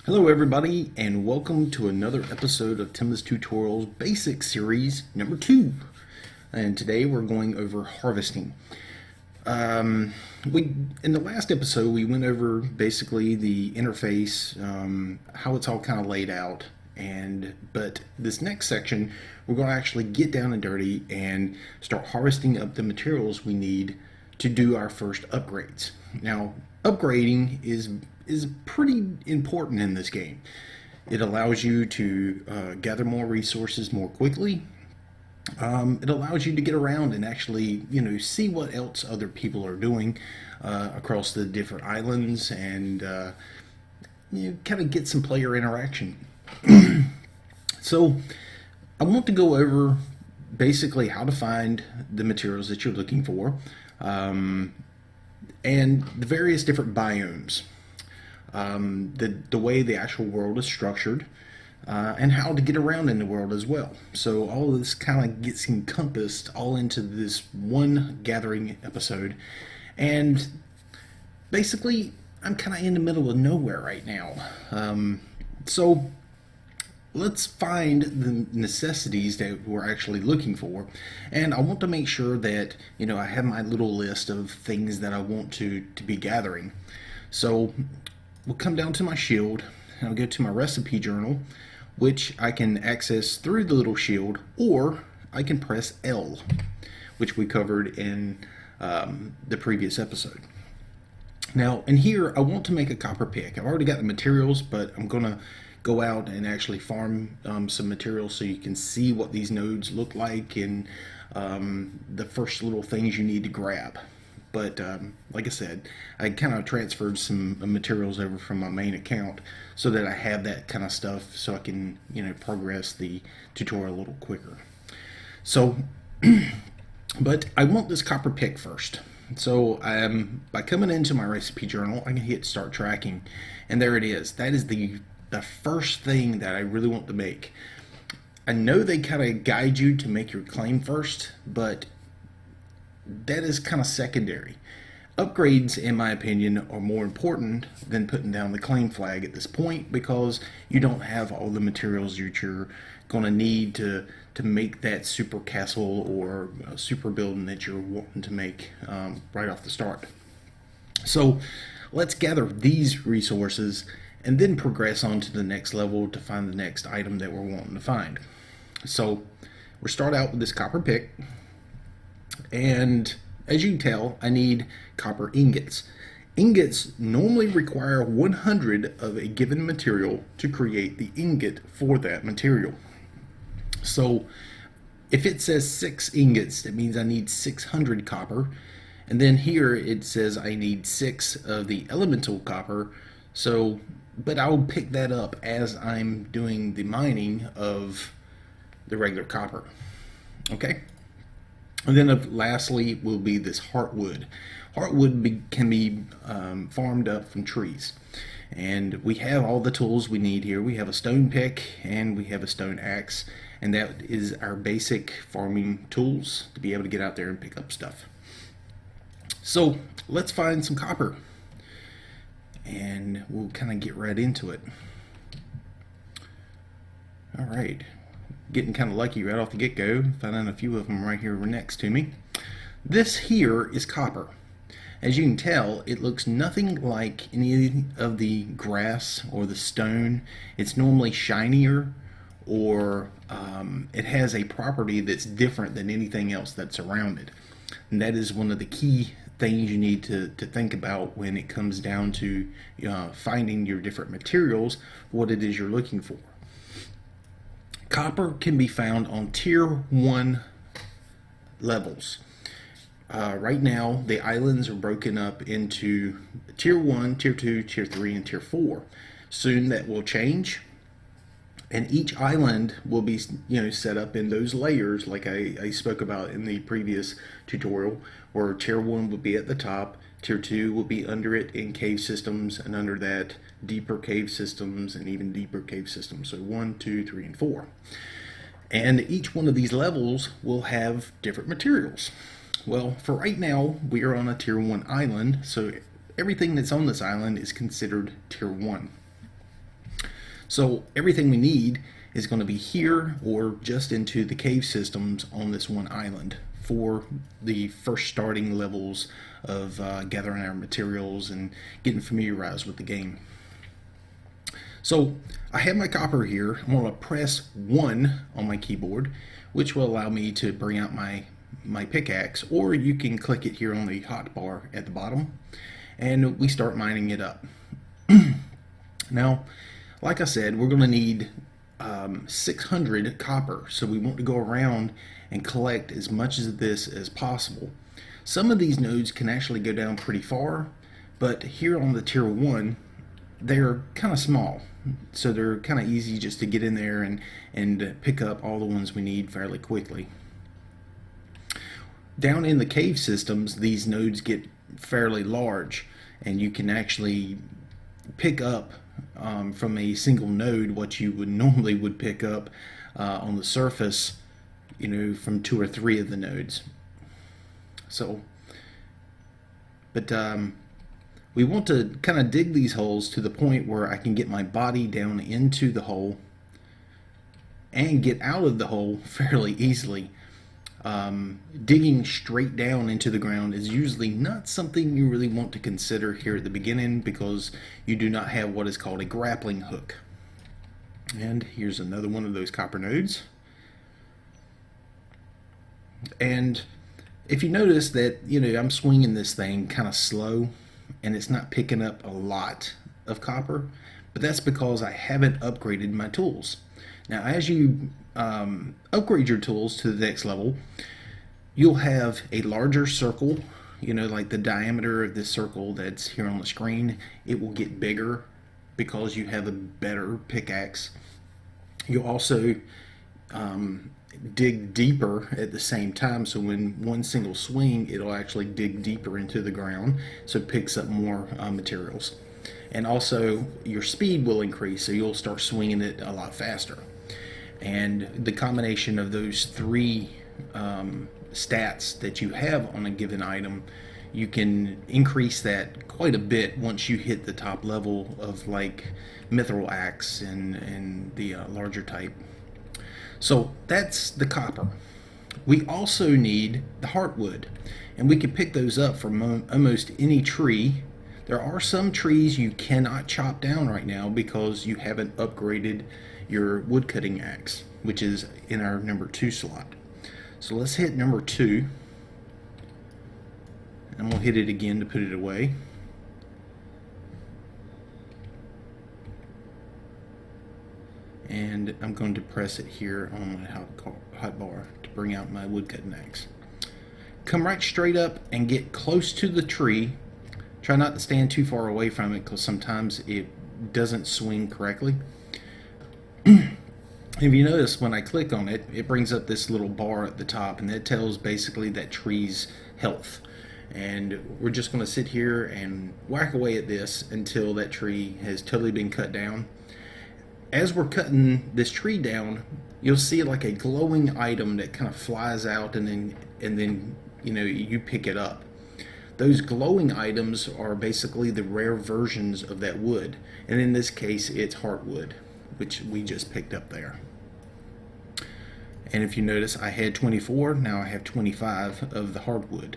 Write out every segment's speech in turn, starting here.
Hello everybody and welcome to another episode of Tim's Tutorials Basic Series number 2. And today we're going over harvesting. We in the last episode we went over basically the interface, how it's all kind of laid out, but this next section we're going to actually get down and dirty and start harvesting up the materials we need to do our first upgrades. Now, upgrading is pretty important in this game. It allows you to gather more resources more quickly. It allows you to get around and actually, see what else other people are doing across the different islands, and you kind of get some player interaction. So, I want to go over basically how to find the materials that you're looking for, and the various different biomes. The way the actual world is structured, and how to get around in the world as well. So all of this kind of gets encompassed all into this one gathering episode. And basically, I'm kind of in the middle of nowhere right now. So let's find the necessities that we're actually looking for. And I want to make sure that, I have my little list of things that I want to be gathering. So we'll come down to my shield, and I'll go to my recipe journal, which I can access through the little shield, or I can press L, which we covered in the previous episode. Now, in here, I want to make a copper pick. I've already got the materials, but I'm going to go out and actually farm some materials so you can see what these nodes look like and the first little things you need to grab. But like I said, I kind of transferred some materials over from my main account so that I have that kind of stuff so I can, progress the tutorial a little quicker. So, but I want this copper pick first. So by coming into my recipe journal, I can hit start tracking, and there it is. That is the first thing that I really want to make. I know they kind of guide you to make your claim first, but that is kind of secondary. Upgrades, in my opinion, are more important than putting down the claim flag at this point, because you don't have all the materials that you're going to need to make that super castle or super building that you're wanting to make right off the start. So let's gather these resources and then progress on to the next level to find the next item that we're wanting to find. So we'll start out with this copper pick. And as you can tell, I need copper ingots. Ingots normally require 100 of a given material to create the ingot for that material. So if it says 6 ingots, that means I need 600 copper. And then here it says I need 6 of the elemental copper. So, but I'll pick that up as I'm doing the mining of the regular copper. Okay? And then lastly will be this heartwood. Heartwood can be farmed up from trees. And we have all the tools we need here. We have a stone pick and we have a stone axe. And that is our basic farming tools to be able to get out there and pick up stuff. So let's find some copper. And we'll kind of get right into it. All right. Getting kind of lucky right off the get-go, finding a few of them right here next to me. This here is copper. As you can tell, it looks nothing like any of the grass or the stone. It's normally shinier, or it has a property that's different than anything else that's around it. And that is one of the key things you need to think about when it comes down to finding your different materials, what it is you're looking for. Copper can be found on tier 1 levels. Right now, the islands are broken up into tier 1, tier 2, tier 3, and tier 4. Soon that will change, and each island will be set up in those layers like I spoke about in the previous tutorial, where tier 1 would be at the top, tier 2 will be under it in cave systems, and under that deeper cave systems and even deeper cave systems. So 1, 2, 3, and 4. And each one of these levels will have different materials. Well, for right now, we are on a tier 1 island, so everything that's on this island is considered tier 1. So everything we need is going to be here or just into the cave systems on this one island for the first starting levels of gathering our materials and getting familiarized with the game. So I have my copper here. I'm going to press 1 on my keyboard, which will allow me to bring out my pickaxe, or you can click it here on the hotbar at the bottom, and we start mining it up. Now, like I said, we're going to need 600 copper, so we want to go around and collect as much of this as possible. Some of these nodes can actually go down pretty far, but here on the tier 1, they're kind of small, so they're kind of easy just to get in there and pick up all the ones we need fairly quickly. Down in the cave systems, these nodes get fairly large, and you can actually pick up from a single node what you would normally would pick up on the surface, you know, from 2 or 3 of the nodes. So, but we want to kind of dig these holes to the point where I can get my body down into the hole and get out of the hole fairly easily. Digging straight down into the ground is usually not something you really want to consider here at the beginning, because you do not have what is called a grappling hook. And here's another one of those copper nodes. And if you notice that, you know, I'm swinging this thing kind of slow and it's not picking up a lot of copper, but that's because I haven't upgraded my tools. Now, as you upgrade your tools to the next level, you'll have a larger circle, you know, like the diameter of this circle that's here on the screen. It will get bigger because you have a better pickaxe. You'll also dig deeper at the same time, so when one single swing, it'll actually dig deeper into the ground, so it picks up more materials. And also your speed will increase, so you'll start swinging it a lot faster. And the combination of those 3 stats that you have on a given item, you can increase that quite a bit once you hit the top level of like Mithril Axe and the larger type. So that's the copper. We also need the heartwood, and we can pick those up from almost any tree. There are some trees you cannot chop down right now because you haven't upgraded your woodcutting axe, which is in our number 2 slot. So let's hit number 2, and we'll hit it again to put it away. And I'm going to press it here on my hotbar to bring out my woodcutting axe. Come right straight up and get close to the tree. Try not to stand too far away from it, because sometimes it doesn't swing correctly. If you notice, when I click on it, it brings up this little bar at the top, and that tells basically that tree's health. And we're just going to sit here and whack away at this until that tree has totally been cut down. As we're cutting this tree down, you'll see like a glowing item that kind of flies out, and then you know, you pick it up. Those glowing items are basically the rare versions of that wood, and in this case it's heartwood, which we just picked up there. And if you notice, I had 24, now I have 25 of the hardwood.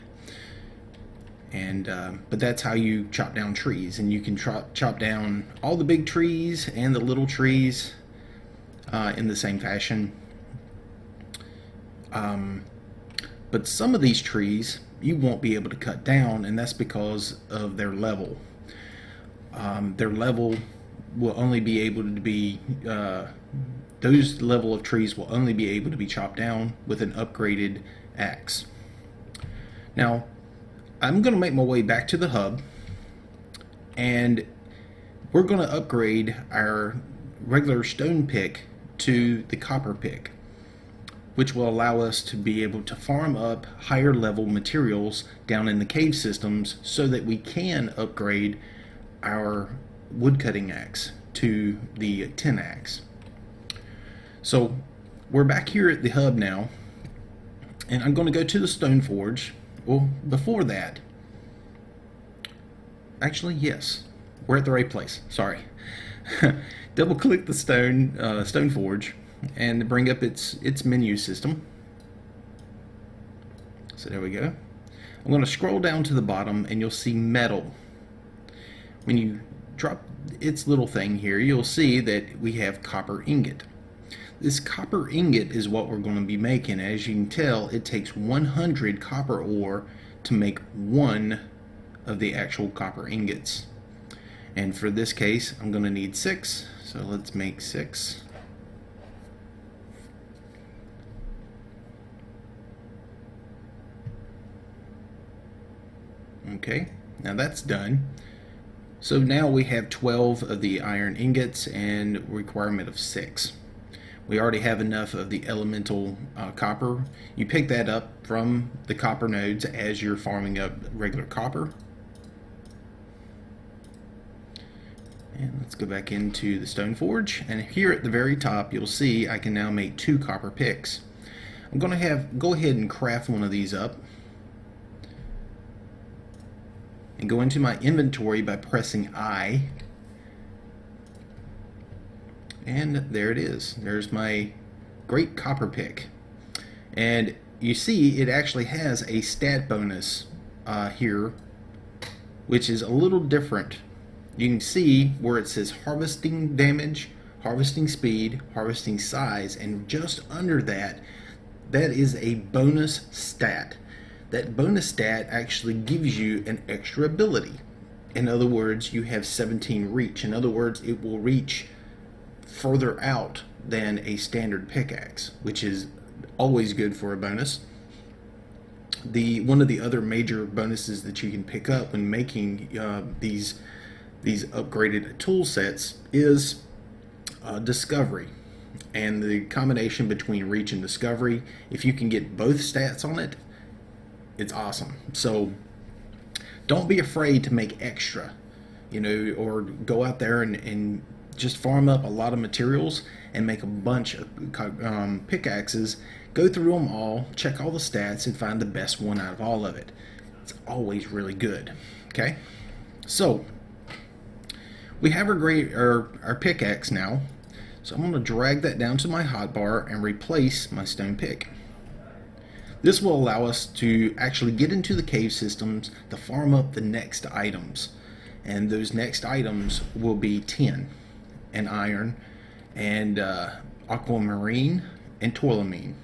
And but that's how you chop down trees, and you can chop down all the big trees and the little trees in the same fashion. But some of these trees you won't be able to cut down, and that's because of their level. Their level will only be able to be those level of trees will only be able to be chopped down with an upgraded axe. Now, I'm going to make my way back to the hub, and we're going to upgrade our regular stone pick to the copper pick, which will allow us to be able to farm up higher level materials down in the cave systems, so that we can upgrade our woodcutting axe to the tin axe. So we're back here at the hub now, and I'm going to go to the stone forge. Well, before that, actually, yes, we're at the right place. Sorry. Double click the Stone Forge and bring up its menu system. So there we go. I'm going to scroll down to the bottom and you'll see metal. When you drop its little thing here, you'll see that we have copper ingot. This copper ingot is what we're going to be making. As you can tell, it takes 100 copper ore to make one of the actual copper ingots. And for this case, I'm going to need 6. So let's make 6. Okay, now that's done. So now we have 12 of the iron ingots and requirement of 6. We already have enough of the elemental copper. You pick that up from the copper nodes as you're farming up regular copper. And let's go back into the Stone Forge, and here at the very top you'll see I can now make 2 copper picks. I'm going to go ahead and craft one of these up and go into my inventory by pressing I. And there it is. There's my great copper pick. And you see it actually has a stat bonus here, which is a little different. You can see where it says harvesting damage, harvesting speed, harvesting size, and just under that, that is a bonus stat. That bonus stat actually gives you an extra ability. In other words, you have 17 reach. In other words, it will reach further out than a standard pickaxe, which is always good for a bonus. One of the other major bonuses that you can pick up when making these upgraded tool sets is discovery. And the combination between reach and discovery, if you can get both stats on it, it's awesome. So don't be afraid to make extra, or go out there and just farm up a lot of materials and make a bunch of pickaxes. Go through them all, check all the stats, and find the best one out of all of it. It's always really good. Okay, so we have our pickaxe now. So I'm going to drag that down to my hotbar and replace my stone pick. This will allow us to actually get into the cave systems to farm up the next items. And those next items will be tin and iron and aquamarine and tourmaline.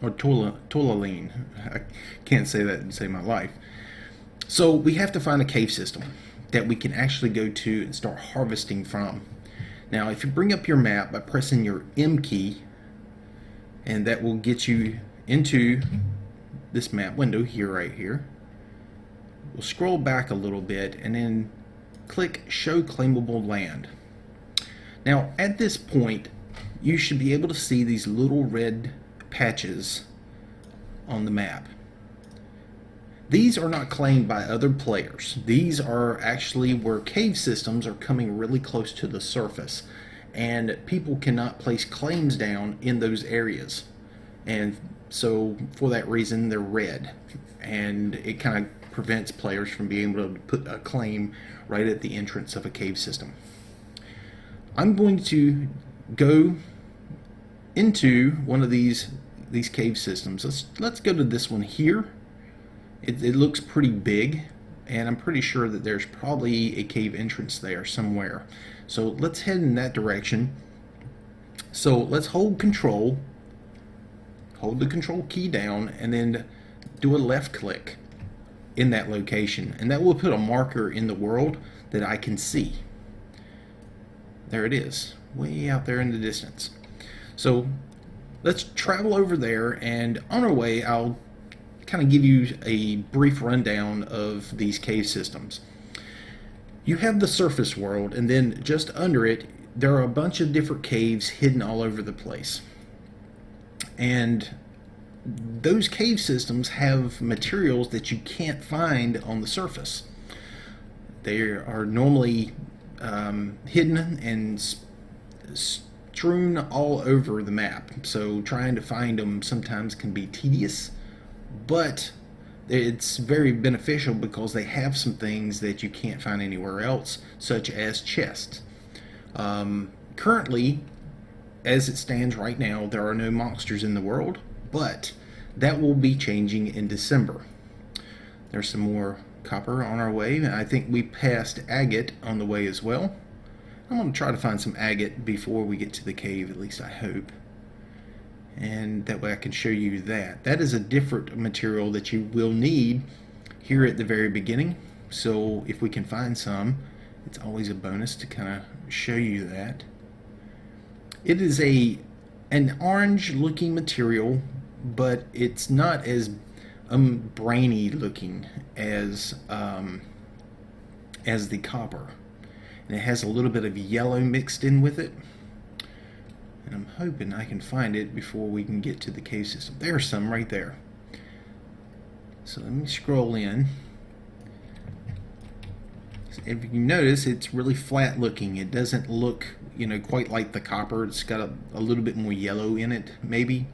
Or tourmaline. I can't say that and save my life. So we have to find a cave system that we can actually go to and start harvesting from. Now, if you bring up your map by pressing your M key, and that will get you into this map window here, right here. We'll scroll back a little bit and then click Show Claimable Land. Now, at this point, you should be able to see these little red patches on the map. These are not claimed by other players. These are actually where cave systems are coming really close to the surface, and people cannot place claims down in those areas. And so for that reason, they're red, and it kind of prevents players from being able to put a claim right at the entrance of a cave system. I'm going to go into one of these cave systems. Let's go to this one here. It looks pretty big, and I'm pretty sure that there's probably a cave entrance there somewhere. So let's head in that direction. So let's hold control, hold the control key down, and then do a left click in that location, and that will put a marker in the world that I can see. There it is, way out there in the distance. So let's travel over there, and on our way I'll kind of give you a brief rundown of these cave systems. You have the surface world, and then just under it there are a bunch of different caves hidden all over the place. And those cave systems have materials that you can't find on the surface. They are normally hidden and strewn all over the map, so trying to find them sometimes can be tedious, but it's very beneficial because they have some things that you can't find anywhere else, such as chests. Currently, as it stands right now, there are no monsters in the world, but that will be changing in December. There's some more copper on our way, and I think we passed agate on the way as well. I'm going to try to find some agate before we get to the cave, at least I hope. And that way I can show you that. That is a different material that you will need here at the very beginning. So if we can find some, it's always a bonus to kind of show you that. It is an orange looking material, but it's not as brainy looking as the copper. And it has a little bit of yellow mixed in with it. And I'm hoping I can find it before we can get to the cave system. There's some right there. So let me scroll in. If you notice, it's really flat looking. It doesn't look, quite like the copper. It's got a little bit more yellow in it, maybe.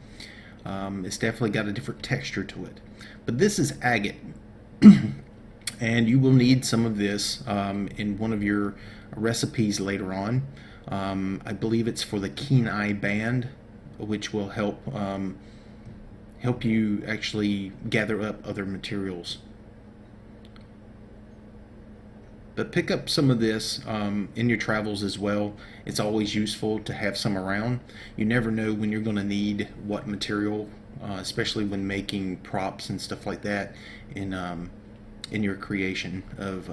It's definitely got a different texture to it. But this is agate. And you will need some of this in one of your recipes later on. I believe it's for the Keen Eye Band, which will help you actually gather up other materials. But pick up some of this in your travels as well. It's always useful to have some around. You never know when you're going to need what material, especially when making props and stuff like that in your creation of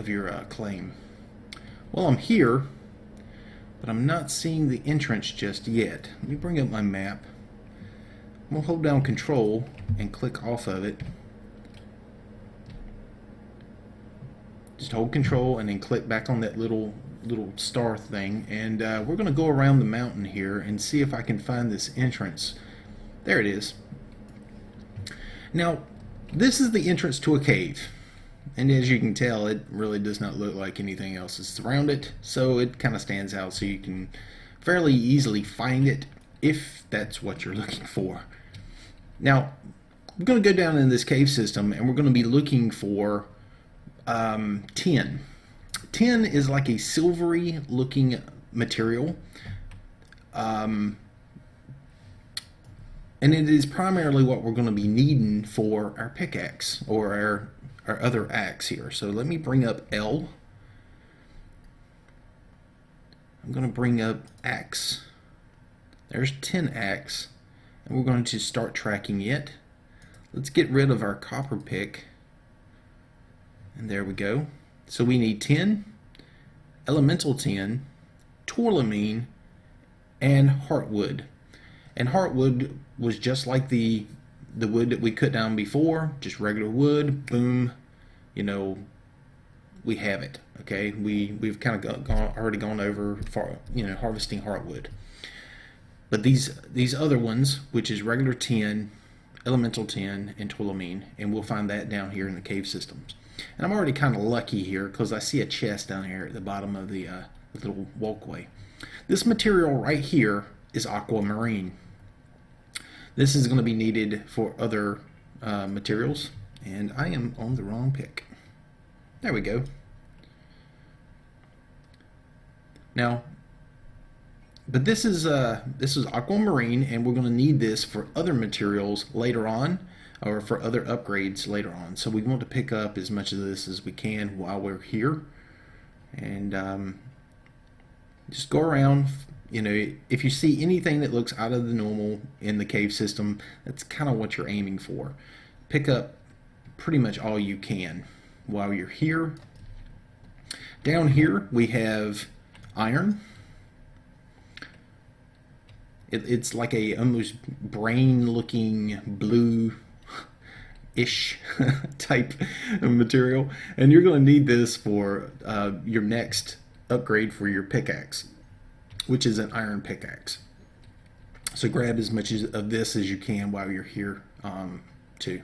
your claim. Well, I'm here, but I'm not seeing the entrance just yet. Let me bring up my map. I'm gonna hold down Control and click off of it. Just hold Control and then click back on that little star thing, and we're gonna go around the mountain here and see if I can find this entrance. There it is. Now, this is the entrance to a cave. And as you can tell, it really does not look like anything else is around it, so it kind of stands out, so you can fairly easily find it if that's what you're looking for. Now, we're going to go down in this cave system, and we're going to be looking for tin. Tin is like a silvery looking material, and it is primarily what we're going to be needing for our pickaxe or our other axe here. So let me bring up L. I'm going to bring up axe. There's tin axe, and we're going to start tracking it. Let's get rid of our copper pick, and there we go. So we need tin, elemental tin, tourmaline, and heartwood. And heartwood was just like the wood that we cut down before, just regular wood. Boom, we have it. Okay, we've kind of already gone over for harvesting heartwood. But these other ones, which is regular tin, elemental tin, and tourmaline, and we'll find that down here in the cave systems. And I'm already kind of lucky here because I see a chest down here at the bottom of the little walkway. This material right here is aquamarine. This is going to be needed for other materials, and I am on the wrong pick. There we go. Now, but this is aquamarine, and we're going to need this for other materials later on, or for other upgrades later on. So we want to pick up as much of this as we can while we're here, and just go around. If you see anything that looks out of the normal in the cave system, that's kind of what you're aiming for. Pick up pretty much all you can while you're here. Down here we have iron. It's like a almost brain looking blue-ish type of material, and you're going to need this for your next upgrade for your pickaxe, which is an iron pickaxe. So grab as much of this as you can while you're here too.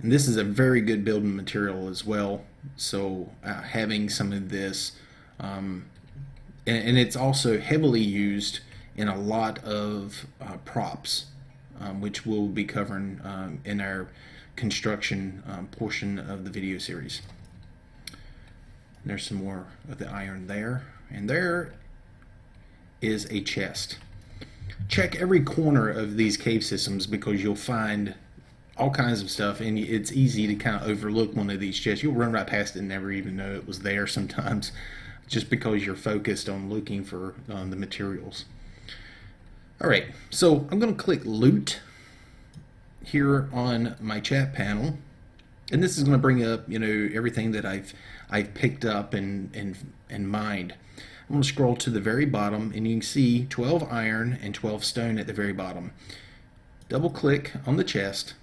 And this is a very good building material as well. So having some of this, and it's also heavily used in a lot of props, which we'll be covering in our construction portion of the video series. There's some more of the iron there, and there is a chest. Check every corner of these cave systems because you'll find all kinds of stuff, and it's easy to kind of overlook one of these chests. You'll run right past it and never even know it was there sometimes, just because you're focused on looking for the materials. All right, so I'm going to click loot here on my chat panel, and this is going to bring up, you know, everything that I've picked up and mined. I'm going to scroll to the very bottom, and you can see 12 iron and 12 stone at the very bottom. Double click on the chest.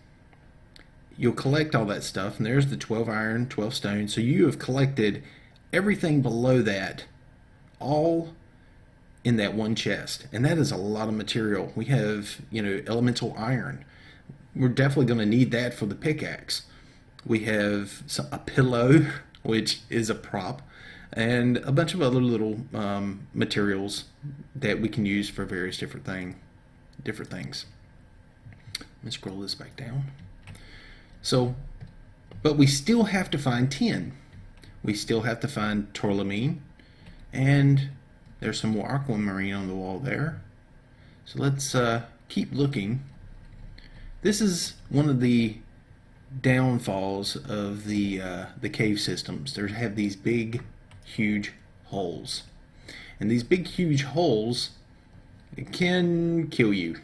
You'll collect all that stuff, and there's the 12 iron, 12 stone. So you have collected everything below that, all in that one chest, and that is a lot of material. We have, you know, elemental iron. We're definitely going to need that for the pickaxe. We have a pillow, which is a prop, and a bunch of other little materials that we can use for various different things. Let me scroll this back down. So, but we still have to find tin. We still have to find tourmaline, and there's some more aquamarine on the wall there. So let's keep looking. This is one of the downfalls of the cave systems. They have these big, huge holes, and these big, huge holes can kill you.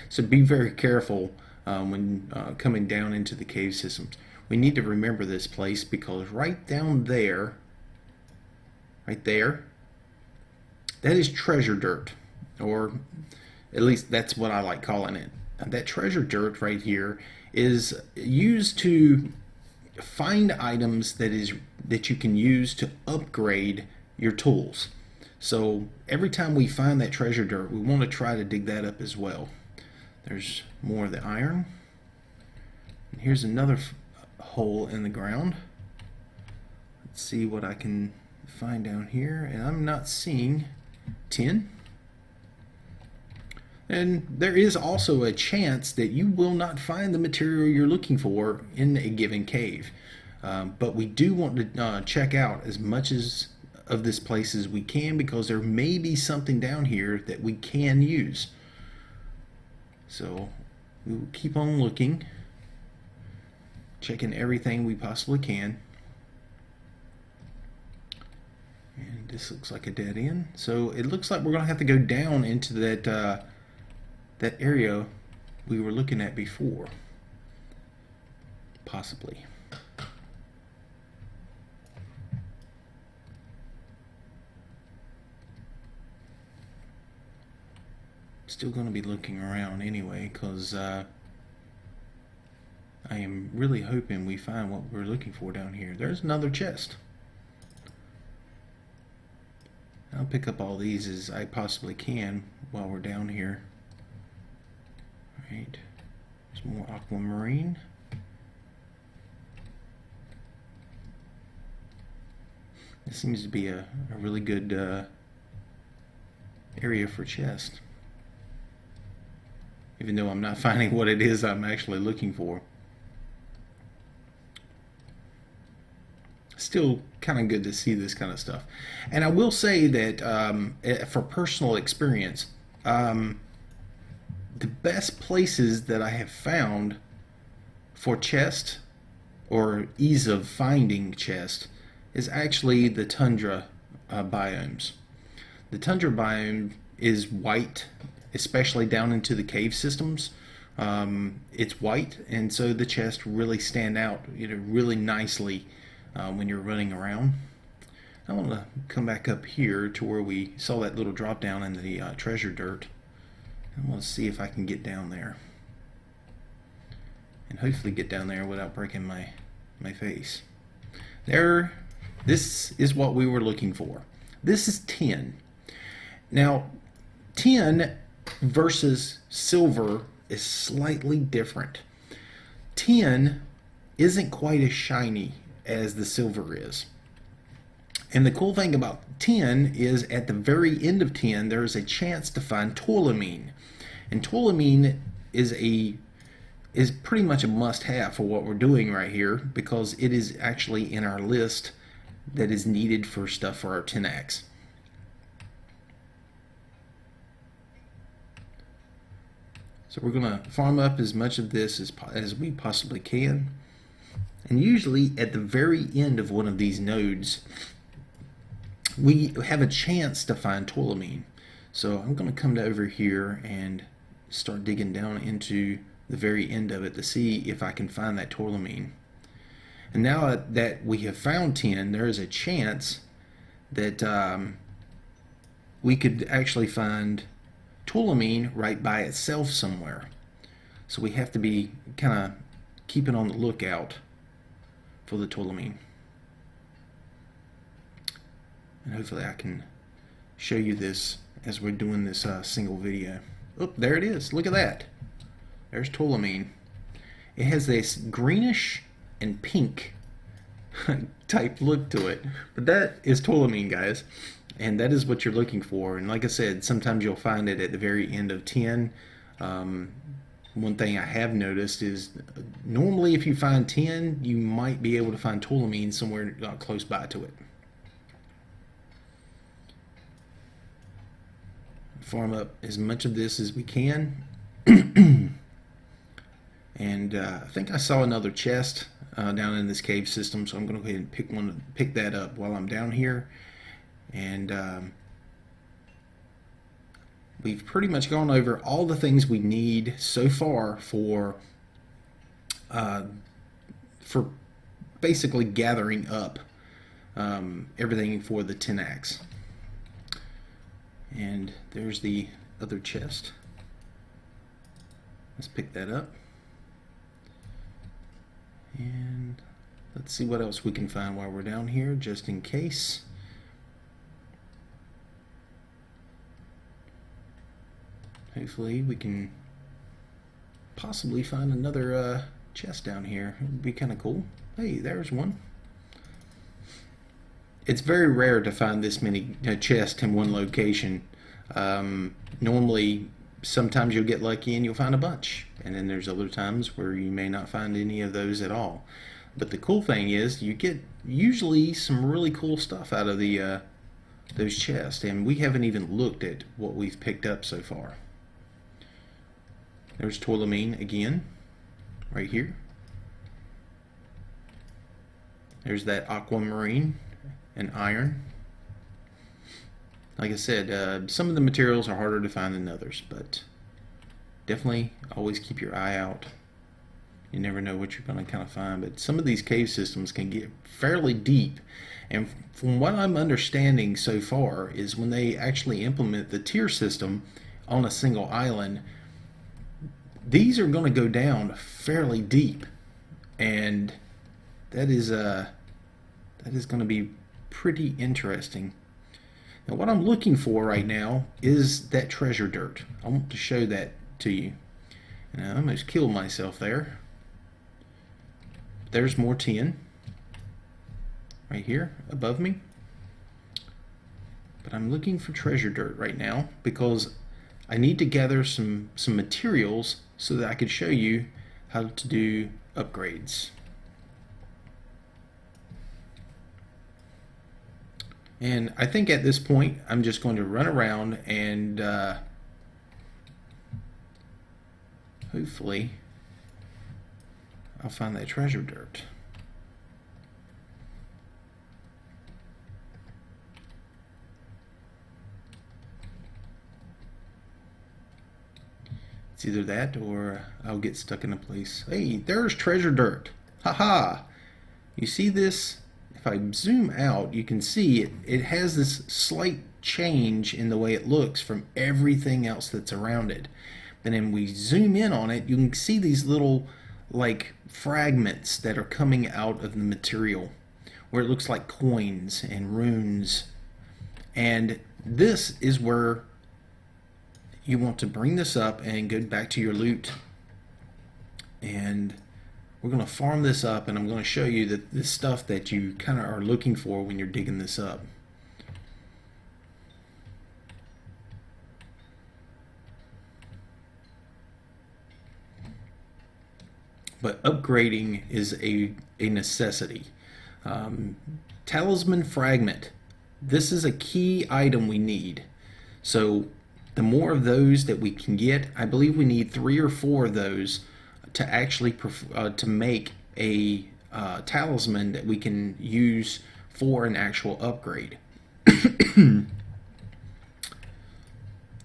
So be very careful when coming down into the cave systems. We need to remember this place because right down there, right there, that is treasure dirt, or at least that's what I like calling it. That treasure dirt right here is used to find items that you can use to upgrade your tools. So every time we find that treasure dirt, we want to try to dig that up as well. There's more of the iron. And here's another hole in the ground. Let's see what I can find down here, and I'm not seeing tin. And there is also a chance that you will not find the material you're looking for in a given cave. But we do want to check out as much of this place as we can, because there may be something down here that we can use. So we will keep on looking, checking everything we possibly can. And this looks like a dead end. So it looks like we're going to have to go down into that that area we were looking at before, possibly. Still going to be looking around anyway, because I am really hoping we find what we're looking for down here. There's another chest. I'll pick up all these as I possibly can while we're down here. Right, there's more aquamarine. This seems to be a really good area for chest, even though I'm not finding what it is I'm actually looking for. Still kind of good to see this kind of stuff. And I will say that for personal experience, the best places that I have found for chest, or ease of finding chest, is actually the tundra biomes. The tundra biome is white, especially down into the cave systems. It's white, and so the chests really stand out, you know, really nicely when you're running around. I want to come back up here to where we saw that little drop down in the treasure dirt. And we'll see if I can get down there, and hopefully get down there without breaking my face. There, this is what we were looking for. This is tin. Now, tin versus silver is slightly different. Tin isn't quite as shiny as the silver is. And the cool thing about tin is at the very end of tin, there's a chance to find toluene. And toluene is pretty much a must-have for what we're doing right here, because it is actually in our list that is needed for stuff for our tin axe. So we're going to farm up as much of this as we possibly can. And usually at the very end of one of these nodes, we have a chance to find toluene. So I'm going to come over here and start digging down into the very end of it to see if I can find that toluene. And now that we have found tin, there is a chance that we could actually find toluene right by itself somewhere. So we have to be kind of keeping on the lookout for the toluene. And hopefully I can show you this as we're doing this single video. Oh, there it is. Look at that. There's toluene. It has this greenish and pink type look to it. But that is toluene, guys. And that is what you're looking for. And like I said, sometimes you'll find it at the very end of tin. One thing I have noticed is normally if you find tin, you might be able to find toluene somewhere close by to it. Farm up as much of this as we can. And I think I saw another chest down in this cave system, so I'm going to go ahead and pick that up while I'm down here. And we've pretty much gone over all the things we need so far for basically gathering up everything for the tin axe. And there's the other chest. Let's pick that up. And let's see what else we can find while we're down here, just in case. Hopefully we can possibly find another chest down here. It would be kind of cool. Hey, there's one. It's very rare to find this many chests in one location. Normally, sometimes you'll get lucky and you'll find a bunch. And then there's other times where you may not find any of those at all. But the cool thing is you get usually some really cool stuff out of the those chests. And we haven't even looked at what we've picked up so far. There's toluene again, right here. There's that aquamarine and iron. Like I said, some of the materials are harder to find than others, but definitely always keep your eye out. You never know what you're going to kind of find, but some of these cave systems can get fairly deep. And from what I'm understanding so far is when they actually implement the tier system on a single island, these are going to go down fairly deep, and that is going to be pretty interesting. Now what I'm looking for right now is that treasure dirt. I want to show that to you. And I almost killed myself there. There's more tin right here above me. But I'm looking for treasure dirt right now because I need to gather some materials so that I could show you how to do upgrades. And I think at this point I'm just going to run around and hopefully I'll find that treasure dirt. It's either that or I'll get stuck in a place. Hey, there's treasure dirt. Haha! You see this? If I zoom out, you can see it has this slight change in the way it looks from everything else that's around it. And then we zoom in on it, you can see these little like fragments that are coming out of the material where it looks like coins and runes. And this is where you want to bring this up and go back to your loot and we're going to farm this up, and I'm going to show you that this stuff that you kind of are looking for when you're digging this up. But upgrading is a necessity. Talisman fragment. This is a key item we need. So the more of those that we can get, I believe we need 3 or 4 of those to actually to make a talisman that we can use for an actual upgrade.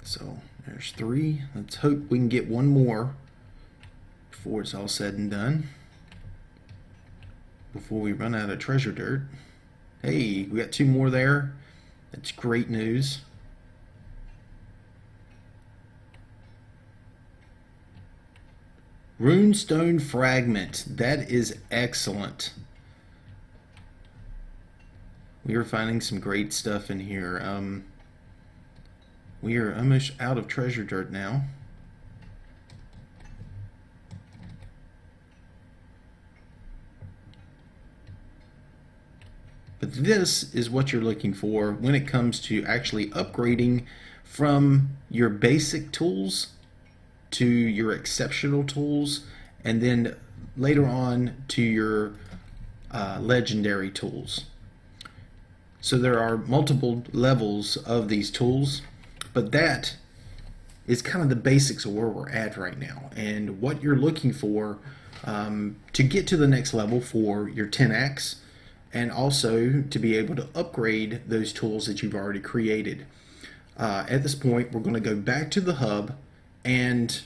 So there's 3. Let's hope we can get one more before it's all said and done, before we run out of treasure dirt. Hey, we got 2 more there. That's great news. Runestone fragment. That is excellent. We are finding some great stuff in here. We are almost out of treasure dirt now. But this is what you're looking for when it comes to actually upgrading from your basic tools to your exceptional tools, and then later on to your legendary tools. So there are multiple levels of these tools, but that is kind of the basics of where we're at right now, and what you're looking for to get to the next level for your 10x, and also to be able to upgrade those tools that you've already created. At this point, we're going to go back to the hub, and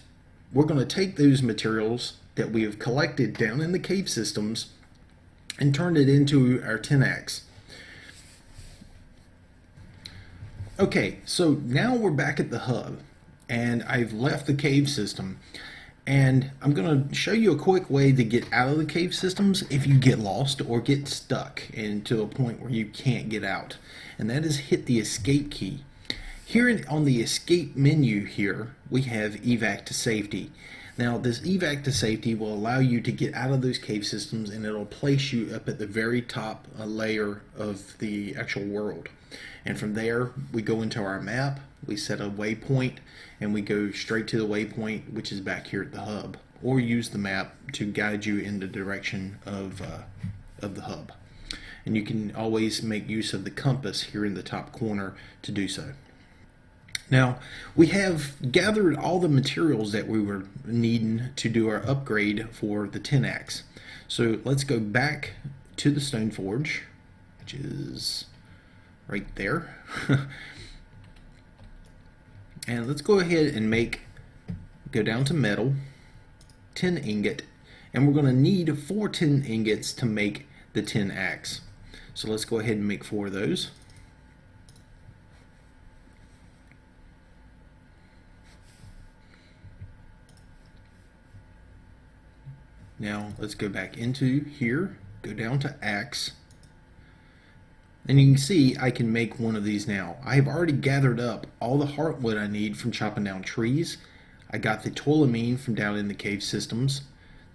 we're going to take those materials that we have collected down in the cave systems and turn it into our 10x. Okay, so now we're back at the hub, and I've left the cave system, and I'm going to show you a quick way to get out of the cave systems if you get lost or get stuck into a point where you can't get out, and that is hit the escape key. Here on the escape menu here, we have evac to safety. Now this evac to safety will allow you to get out of those cave systems, and it'll place you up at the very top layer of the actual world. And from there, we go into our map, we set a waypoint, and we go straight to the waypoint, which is back here at the hub, or use the map to guide you in the direction of the hub. And you can always make use of the compass here in the top corner to do so. Now, we have gathered all the materials that we were needing to do our upgrade for the 10x. So let's go back to the Stone Forge, which is right there. And let's go ahead and go down to metal, 10 ingot, and we're going to need 4 10 ingots to make the 10 axe. So let's go ahead and make 4 of those. Now let's go back into here, go down to axe, and you can see I can make one of these now. I have already gathered up all the heartwood I need from chopping down trees. I got the toilamine from down in the cave systems,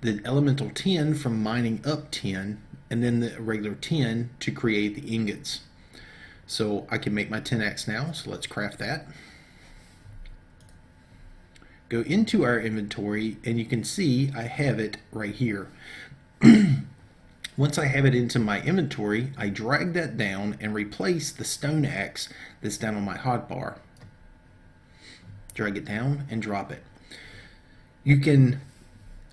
the elemental tin from mining up tin, and then the regular tin to create the ingots. So I can make my 10x now, so let's craft that. Go into our inventory, and you can see I have it right here. Once I have it into my inventory, I drag that down and replace the stone axe that's down on my hotbar. Drag it down and drop it. You can,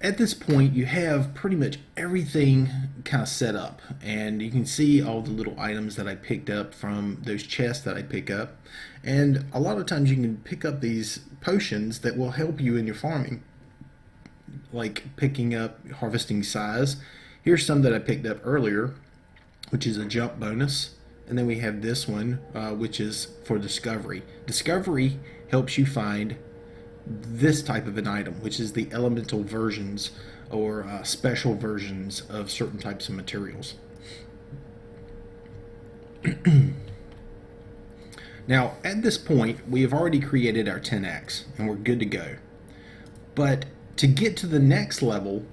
at this point, you have pretty much everything kind of set up, and you can see all the little items that I picked up from those chests that I pick up. And a lot of times you can pick up these potions that will help you in your farming, like picking up harvesting size. Here's some that I picked up earlier, which is a jump bonus. And then we have this one, which is for discovery. Discovery helps you find this type of an item, which is the elemental versions or special versions of certain types of materials. Now, at this point, we have already created our 10x, and we're good to go. But to get to the next level,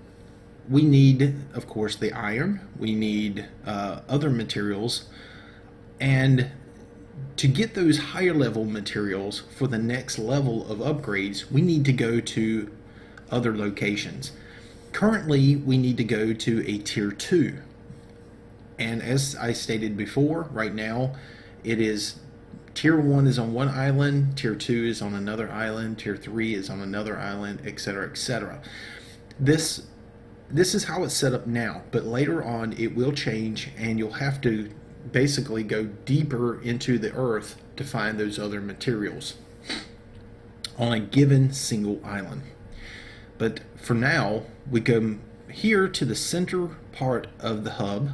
we need, of course, the iron. We need other materials. And to get those higher level materials for the next level of upgrades, we need to go to other locations. Currently, we need to go to a tier 2. And as I stated before, right now it is tier 1 is on one island, tier 2 is on another island, tier 3 is on another island, etc., etc. This is how it's set up now, but later on it will change, and you'll have to basically go deeper into the earth to find those other materials on a given single island. But for now, we go here to the center part of the hub,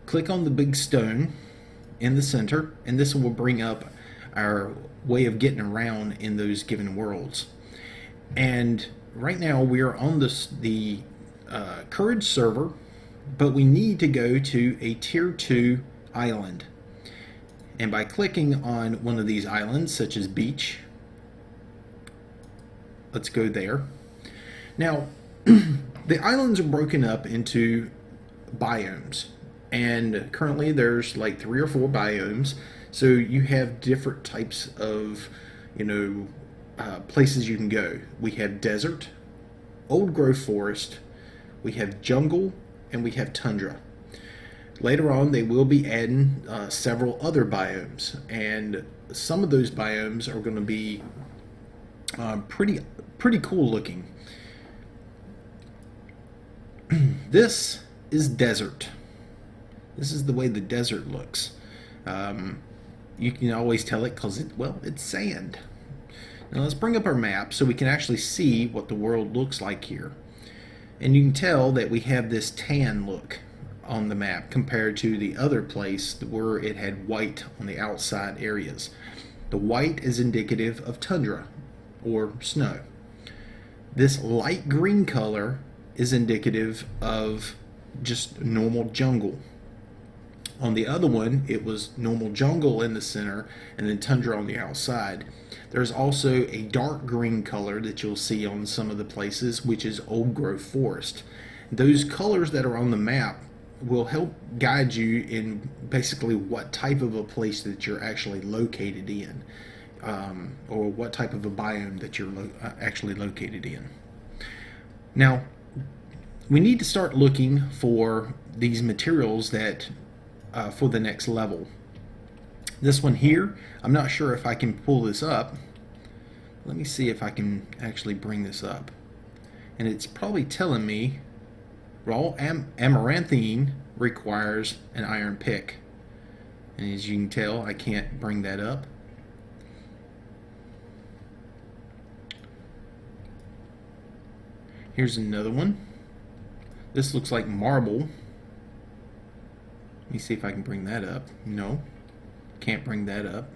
click on the big stone in the center, and this will bring up our way of getting around in those given worlds. And right now we are on the Courage server, but we need to go to a tier 2 island. And by clicking on one of these islands, such as beach, let's go there. Now, the islands are broken up into biomes, and currently there's like 3 or 4 biomes. So you have different types of, places you can go. We have desert, old growth forest, we have jungle, and we have tundra. Later on, they will be adding several other biomes, and some of those biomes are going to be pretty cool looking. This is desert. This is the way the desert looks. You can always tell it because it's sand. Now let's bring up our map so we can actually see what the world looks like here. And you can tell that we have this tan look on the map compared to the other place where it had white on the outside areas. The white is indicative of tundra or snow. This light green color is indicative of just normal jungle. On the other one, it was normal jungle in the center and then tundra on the outside. There's also a dark green color that you'll see on some of the places, which is old growth forest. Those colors that are on the map will help guide you in basically what type of a place that you're actually located in, or what type of a biome that you're actually located in. Now, we need to start looking for these materials that for the next level. This one here, I'm not sure if I can pull this up. Let me see if I can actually bring this up. And it's probably telling me raw amaranthine requires an iron pick. And as you can tell, I can't bring that up. Here's another one. This looks like marble. Let me see if I can bring that up. No, can't bring that up.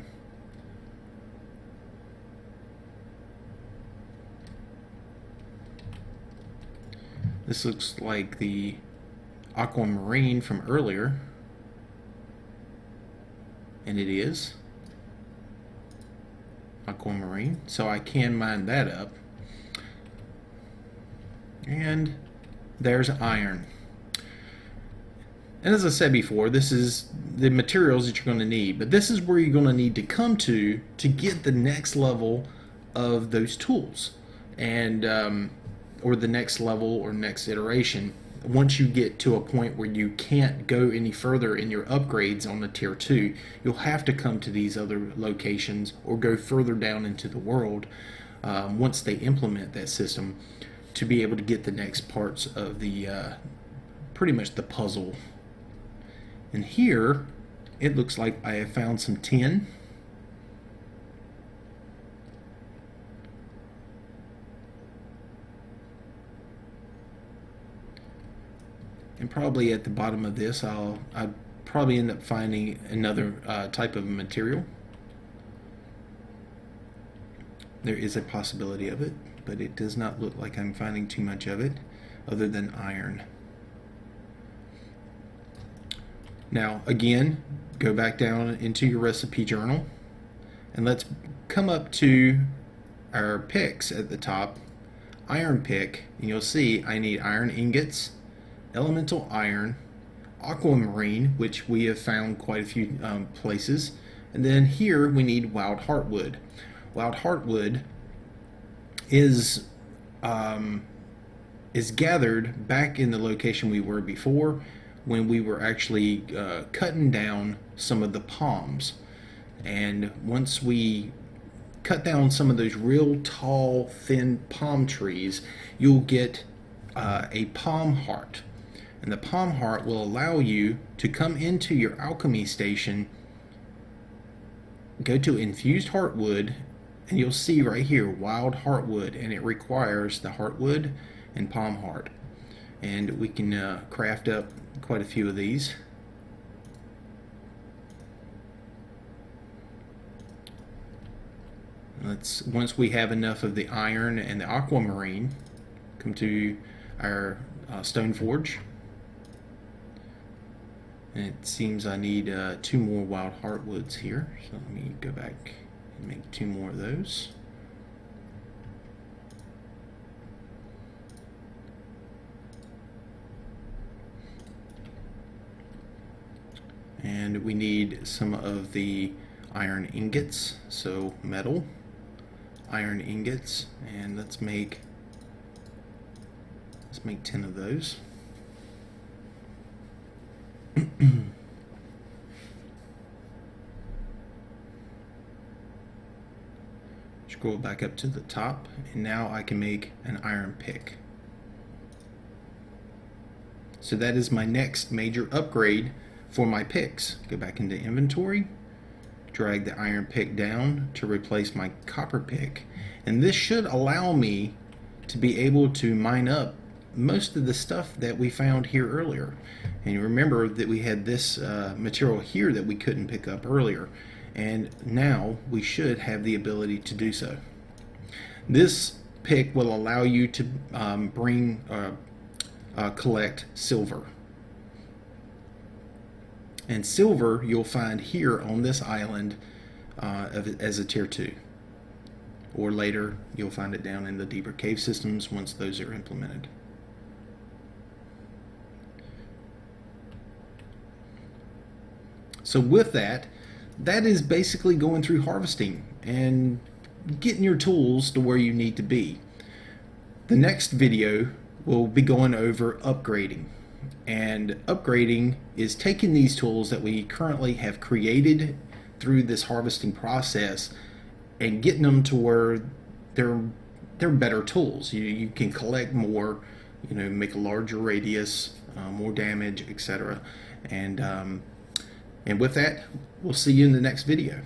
This looks like the aquamarine from earlier, and it is aquamarine, so I can mine that up. And there's iron. And as I said before, this is the materials that you're going to need, but this is where you're going to need to come to get the next level of those tools, and or the next level or next iteration. Once you get to a point where you can't go any further in your upgrades on the tier 2, you'll have to come to these other locations or go further down into the world once they implement that system to be able to get the next parts of the pretty much the puzzle. And here it looks like I have found some tin. And probably at the bottom of this I'll probably end up finding another type of material. There is a possibility of it, but it does not look like I'm finding too much of it other than iron. Now again, go back down into your recipe journal and let's come up to our picks at the top. iron pick, and you'll see I need iron ingots, elemental iron, aquamarine, which we have found quite a few places, and then here we need wild heartwood. Wild heartwood is gathered back in the location we were before, when we were actually cutting down some of the palms. And once we cut down some of those real tall, thin palm trees, you'll get a palm heart. And the palm heart will allow you to come into your alchemy station, go to infused heartwood, and you'll see right here wild heartwood, and it requires the heartwood and palm heart. And we can craft up quite a few of these. Once we have enough of the iron and the aquamarine, come to our stone forge. And it seems I need 2 more wild heartwoods here, so let me go back and make 2 more of those. And we need some of the iron ingots, so metal, iron ingots, and let's make 10 of those. Scroll back up to the top, and now I can make an iron pick. So that is my next major upgrade for my picks. Go back into inventory, drag the iron pick down to replace my copper pick, and this should allow me to be able to mine up most of the stuff that we found here earlier. And you remember that we had this material here that we couldn't pick up earlier, and now we should have the ability to do so. This pick will allow you to collect silver. And silver you'll find here on this island as a tier 2. Or later you'll find it down in the deeper cave systems once those are implemented. So with that is basically going through harvesting and getting your tools to where you need to be. The next video will be going over upgrading. And upgrading is taking these tools that we currently have created through this harvesting process and getting them to where they're better tools. You can collect more, make a larger radius, more damage, etc. And with that, we'll see you in the next video.